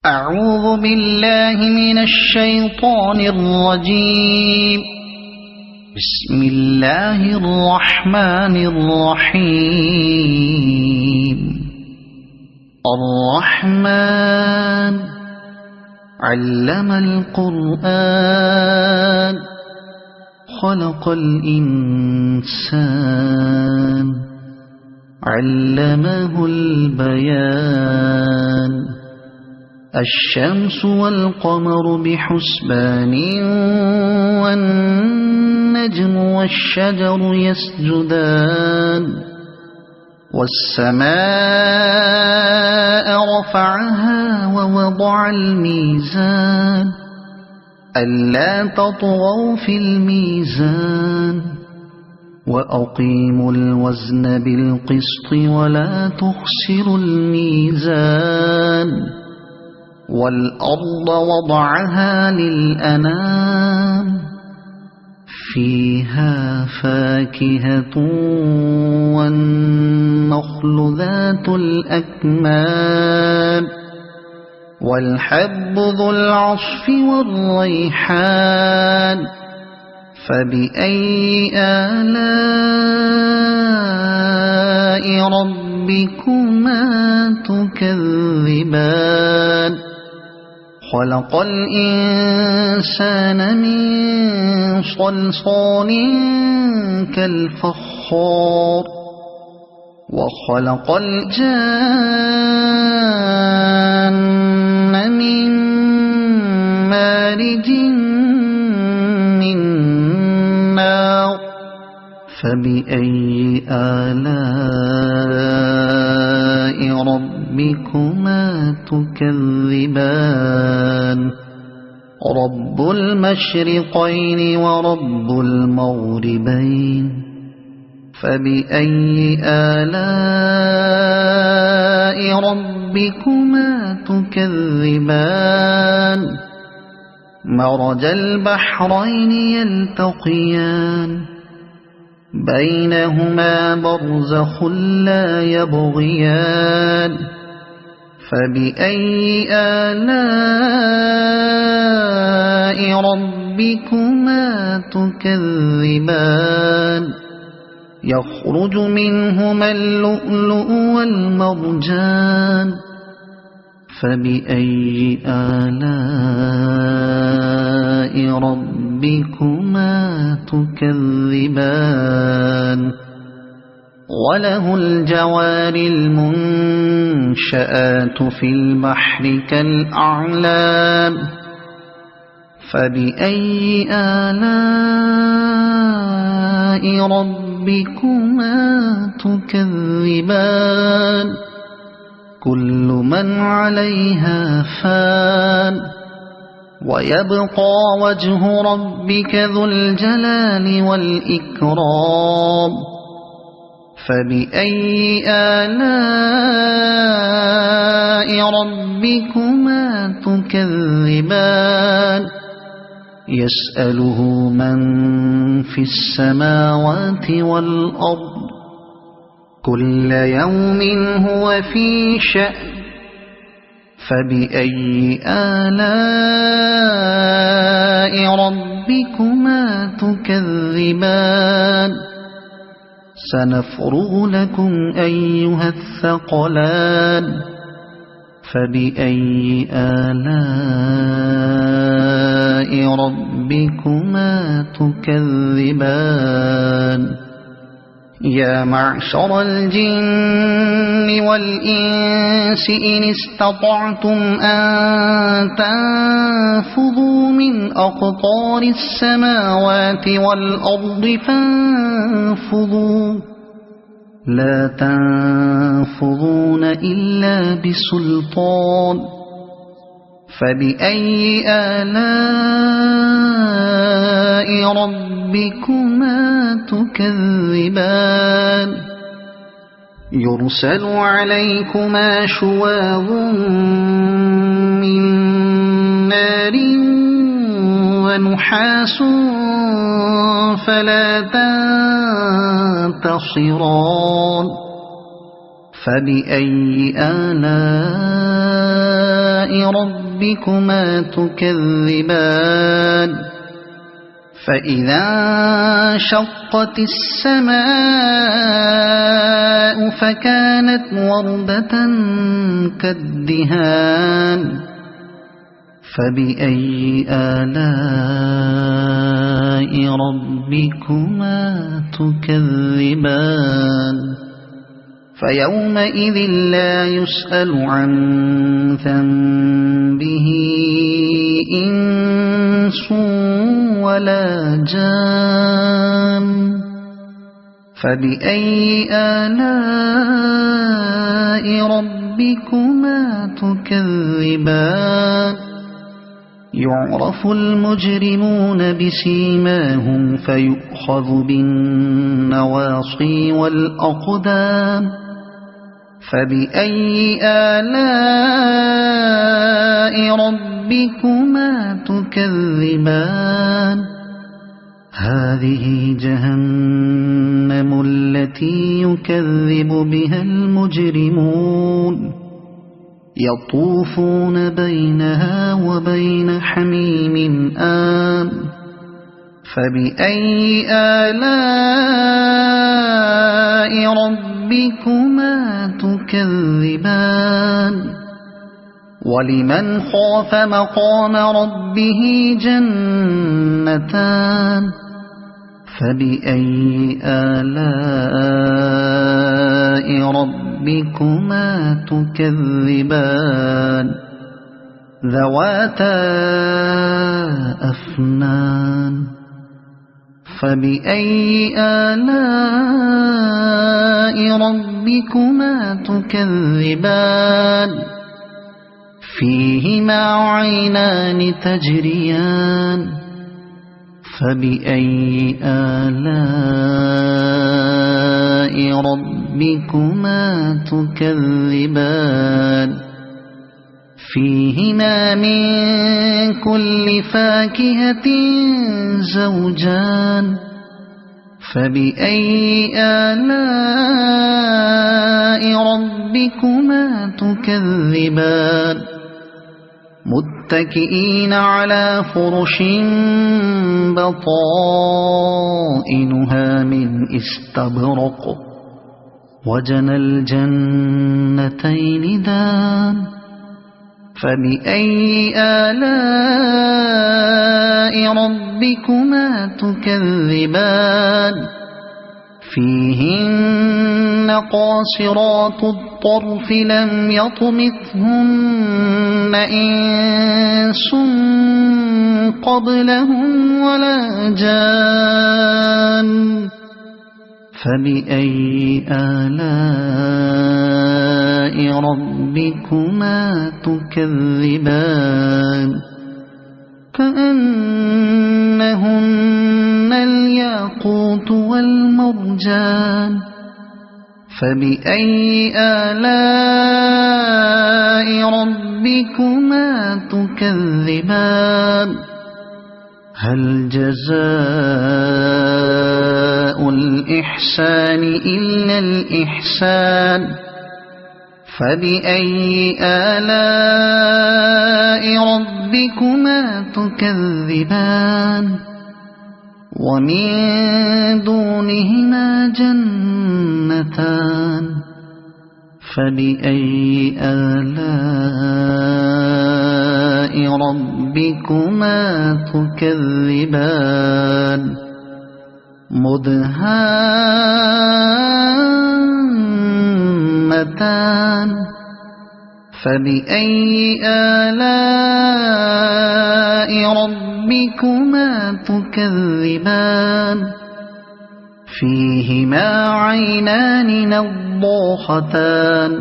أعوذ بالله من الشيطان الرجيم. بسم الله الرحمن الرحيم. الرحمن علم القرآن خلق الإنسان علمه البيان. الشمس والقمر بحسبان والنجم والشجر يسجدان. والسماء رفعها ووضع الميزان ألا تطغوا في الميزان وأقيموا الوزن بالقسط ولا تخسروا الميزان. والأرض وضعها للأنام فيها فاكهة والنخل ذات الأكمام والحب ذو العصف والريحان. فبأي آلاء ربكما تكذبان. خلق الإنسان من صلصال كالفخار وخلق الجان من مارج من نار. فبأي آلاء ربكما تكذبان. رب المشرقين ورب المغربين. فبأي آلاء ربكما تكذبان. مرج البحرين يلتقيان بينهما برزخ لا يبغيان. فبأي آلاء ربكما تكذبان. يخرج منهما اللؤلؤ والمرجان. فبأي آلاء ربكما تكذبان. وله الجوار المنشآت في البحر كالأعلام. فبأي آلاء ربكما تكذبان. كل من عليها فان ويبقى وجه ربك ذو الجلال والإكرام. فبأي آلاء ربكما تكذبان. يسأله من في السماوات والأرض كل يوم هو في شأن. فبأي آلاء ربكما تكذبان. سنفرغ لكم أيها الثقلان. فبأي آلاء ربكما تكذبان. يا معشر الجن والإنس إن استطعتم أن تنفذوا من أقطار السماوات والأرض فانفذوا لا تنفذون إلا بسلطان. فبأي آلاء ربكما تكذبان. يرسل عليكما شواظ من نار ونحاس فلا تنتصران. فبأي آلاء ربكما تكذبان فإذا انشقت السماء فكانت وردة كالدهان فبأي آلاء ربكما تكذبان فيومئذ لا يسأل عن ذنبه إنس ولا جان فبأي آلاء ربكما تكذبان يعرف المجرمون بسيماهم فيؤخذ بالنواصي والأقدام فبأي آلاء ربكما تكذبان هذه جهنم التي يكذب بها المجرمون يطوفون بينها وبين حميم آن فبأي آلاء ربكما تكذبان ولمن خاف مقام ربه جنتان فبأي آلاء ربكما تكذبان ذواتا أفنان فبأي آلاء ربكما تكذبان فيهما عينان تجريان فبأي آلاء ربكما تكذبان فيهما من كل فاكهة زوجان فبأي آلاء ربكما تكذبان متكئين على فرش بطائنها من استبرق وجنى الجنتين دان فبأي آلاء ربكما تكذبان فيهن قاصرات الطرف لم يطمثهن إنس قبلهم ولا جان فبأي آلاء ربكما تكذبان كأنهن الياقوت والمرجان فبأي آلاء ربكما تكذبان هل جزاء الإحسان إلا الإحسان فبأي آلاء ربكما تكذبان ومن دونهما جنتان فبأي آلاء ربكما تكذبان مدهامتان فبأي آلاء ربكما تكذبان فيهما عينان نضاختان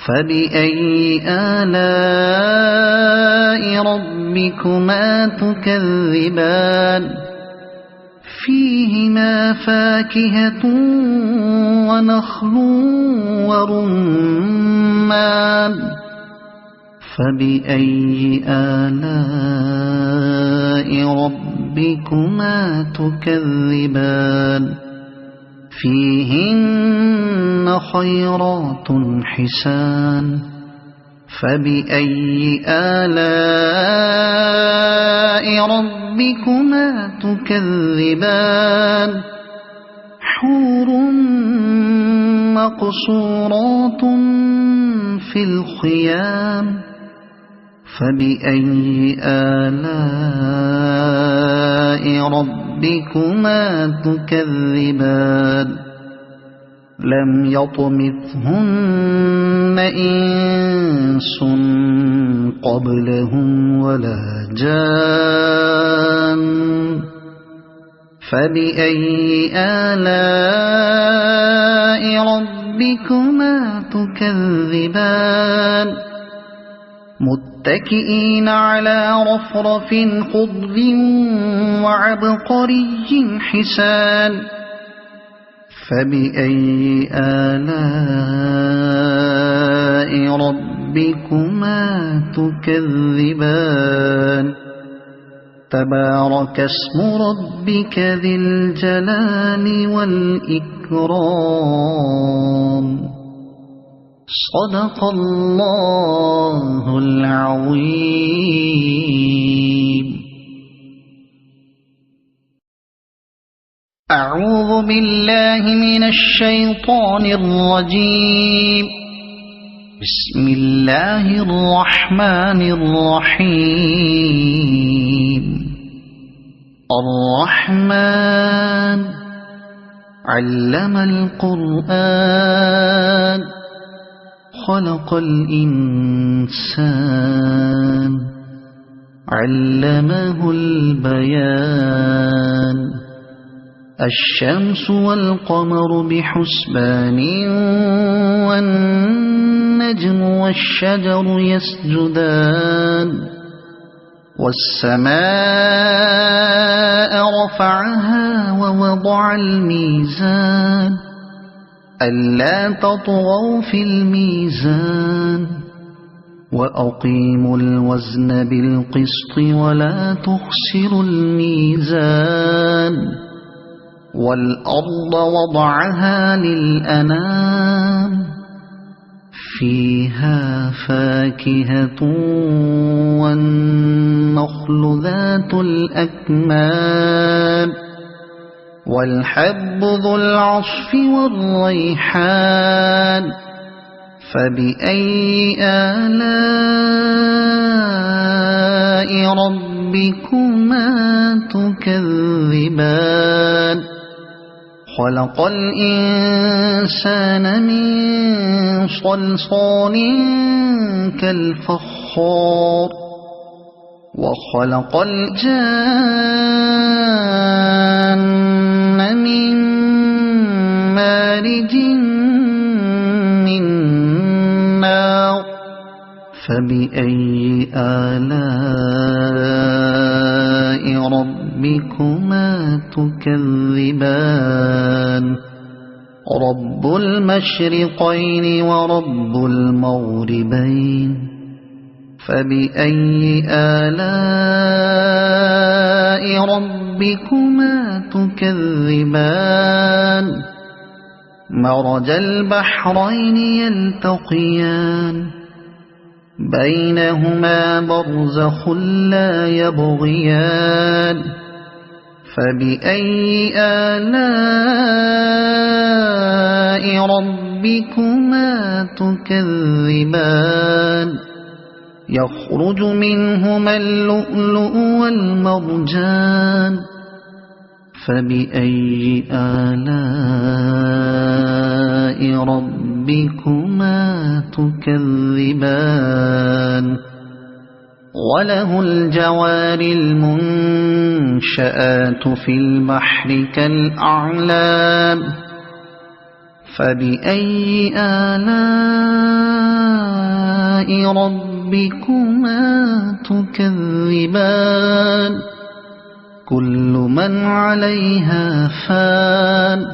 فبأي آلاء ربكما تكذبان فيهما فاكهة ونخل ورمان فبأي آلاء ربكما تكذبان فيهن خيرات حسان فبأي آلاء ربكما تكذبان حور مقصورات في الخيام فبأي آلاء ربكما تكذبان لم يطمثهن إنس قبلهم ولا جان فبأي آلاء ربكما تكذبان متكئين على رفرف خضر وعبقري حسان فبأي آلاء ربكما تكذبان تبارك اسم ربك ذي الجلال والإكرام صدق الله العظيم. أعوذ بالله من الشيطان الرجيم. بسم الله الرحمن الرحيم. الرحمن علم القرآن خلق الإنسان علمه البيان الشمس والقمر بحسبان والنجم والشجر يسجدان والسماء رفعها ووضع الميزان ألا تطغوا في الميزان وأقيموا الوزن بالقسط ولا تخسروا الميزان والأرض وضعها للأنام فيها فاكهة والنخل ذات الأكمام والحب ذو العصف والريحان فبأي آلاء ربكما تكذبان خلق الإنسان من صلصال كالفخار وخلق الجان من مارج من نار فبأي آلاء ربكما تكذبان رب المشرقين ورب المغربين فبأي آلاء ربكما تكذبان مرج البحرين يلتقيان بينهما برزخ لا يبغيان فبأي آلاء ربكما تكذبان يخرج منهما اللؤلؤ والمرجان فبأي آلاء ربكما تكذبان وله الجوار المنشآت في البحر كالأعلام فبأي آلاء ربكما تكذبان كل من عليها فان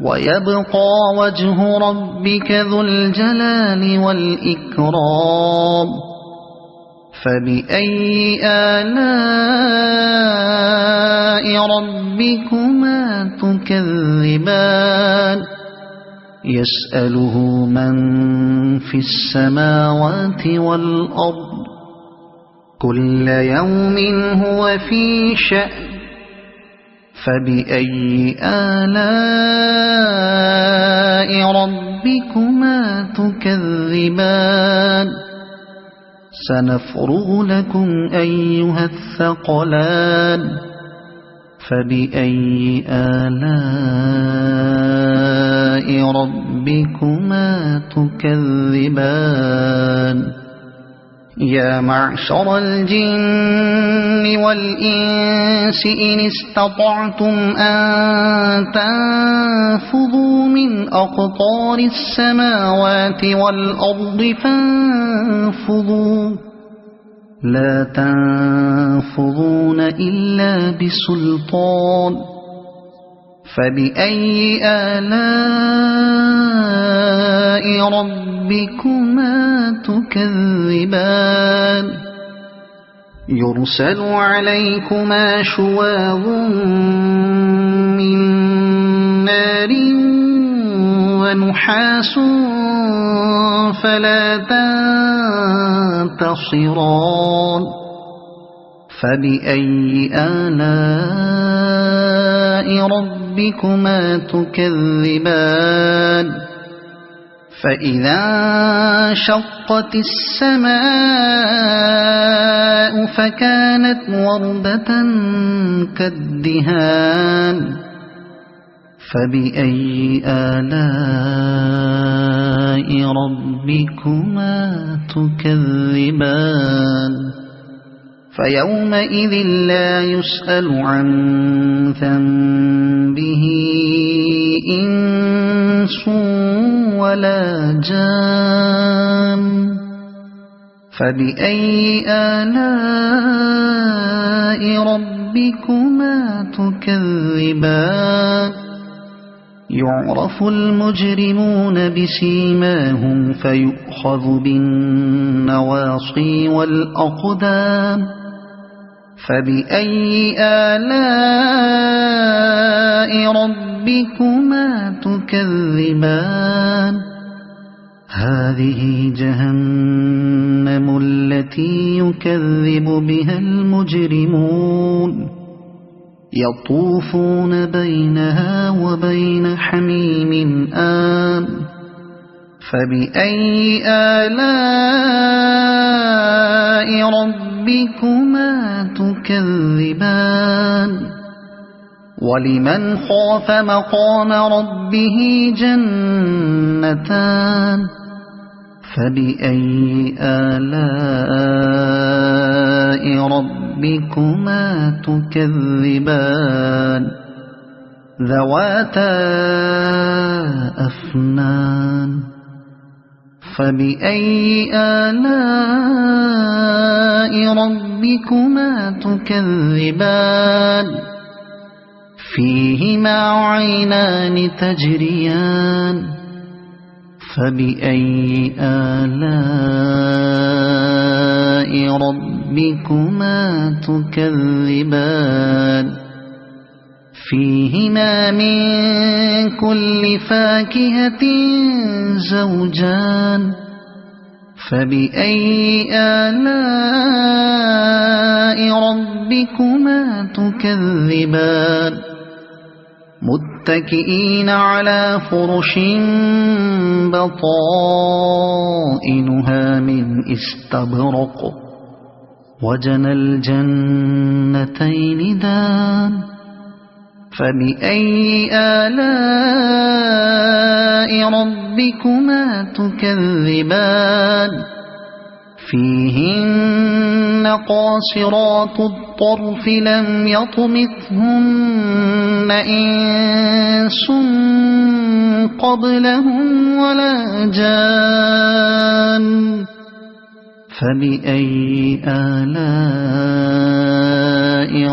ويبقى وجه ربك ذو الجلال والإكرام فبأي آلاء ربكما تكذبان يسأله من في السماوات والأرض كل يوم هو في شأن فبأي آلاء ربكما تكذبان سنفرغ لكم أيها الثقلان فبأي آلاء ربكما تكذبان يا معشر الجن والإنس إن استطعتم أن تنفذوا من أقطار السماوات والأرض فانفذوا لا تنفذون إلا بسلطان فبأي آلاء ربكما تكذبان يرسل عليكما شواظ من نار ونحاس فلا تنتصران فبأي آلاء ربكما تكذبان فإذا انشقت السماء فكانت وردة كالدهان فبأي آلاء ربكما تكذبان فيومئذ لا يسأل عن ذنبه إنس ولا جان فبأي آلاء ربكما تكذبان يعرف المجرمون بسيماهم فيؤخذ بالنواصي والأقدام فبأي آلاء ربكما تكذبان هذه جهنم التي يكذب بها المجرمون يطوفون بينها وبين حميم آن فبأي آلاء ربكما تكذبان ولمن خاف مقام ربه جنتان فبأي آلاء ربكما تكذبان ذواتا أفنان فبأي آلاء ربكما تكذبان فيهما عينان تجريان فبأي آلاء ربكما تكذبان فيهما من كل فاكهة زوجان فبأي آلاء ربكما تكذبان متكئين على فرش بطائنها من استبرق وجنى الجنتين دان فبأي آلاء ربكما تكذبان فيهن قاصرات الطرف لم يطمثهن إنس قبلهم ولا جان فبأي آلاء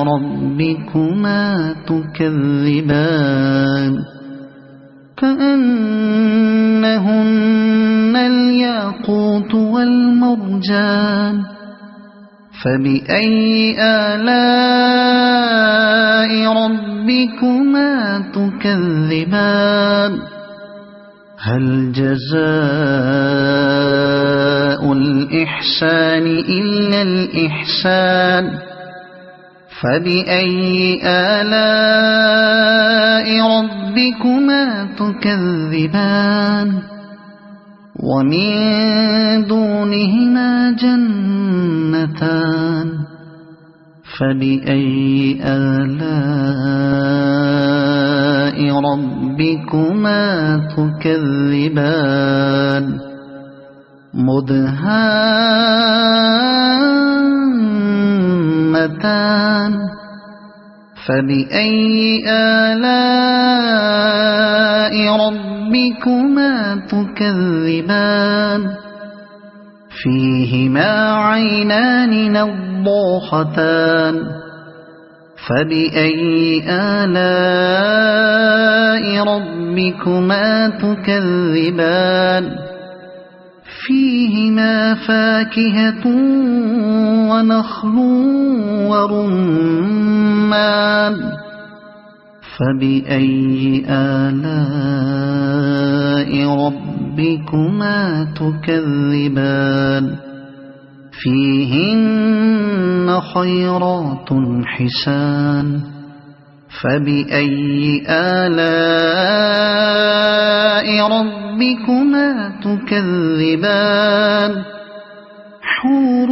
ربكما تكذبان كأنهن الياقوت والمرجان فبأي آلاء ربكما تكذبان هل جزاء الإحسان إلا الإحسان فبأي آلاء ربكما تكذبان ومن دونهما جنتان فبأي آلاء ربكما تكذبان مدهامتان فبأي آلاء ربكما تكذبان فيهما عينان نضاختان فبأي آلاء ربكما تكذبان فيهما فاكهة ونخل ورمان فبأي آلاء ربكما تكذبان فيهن خيرات حسان فبأي آلاء ربكما تكذبان حور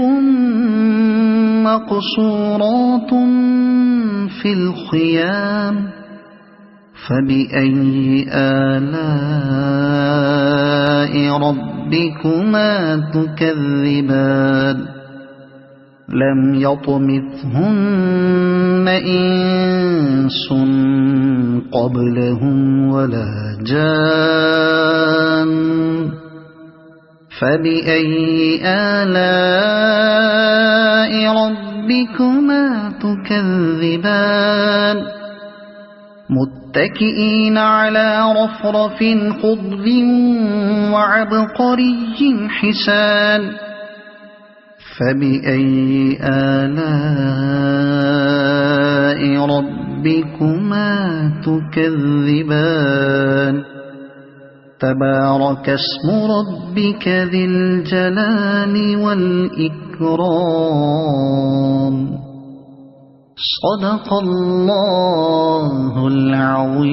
مقصورات في الخيام فبأي آلاء ربكما تكذبان لم يطمثهن إنس قبلهم ولا جان فبأي آلاء ربكما تكذبان متكئين على رفرف خضر وعبقري حسان فبأي آلاء ربكما تكذبان تبارك اسم ربك ذي الجلال والإكرام صدق الله العظيم.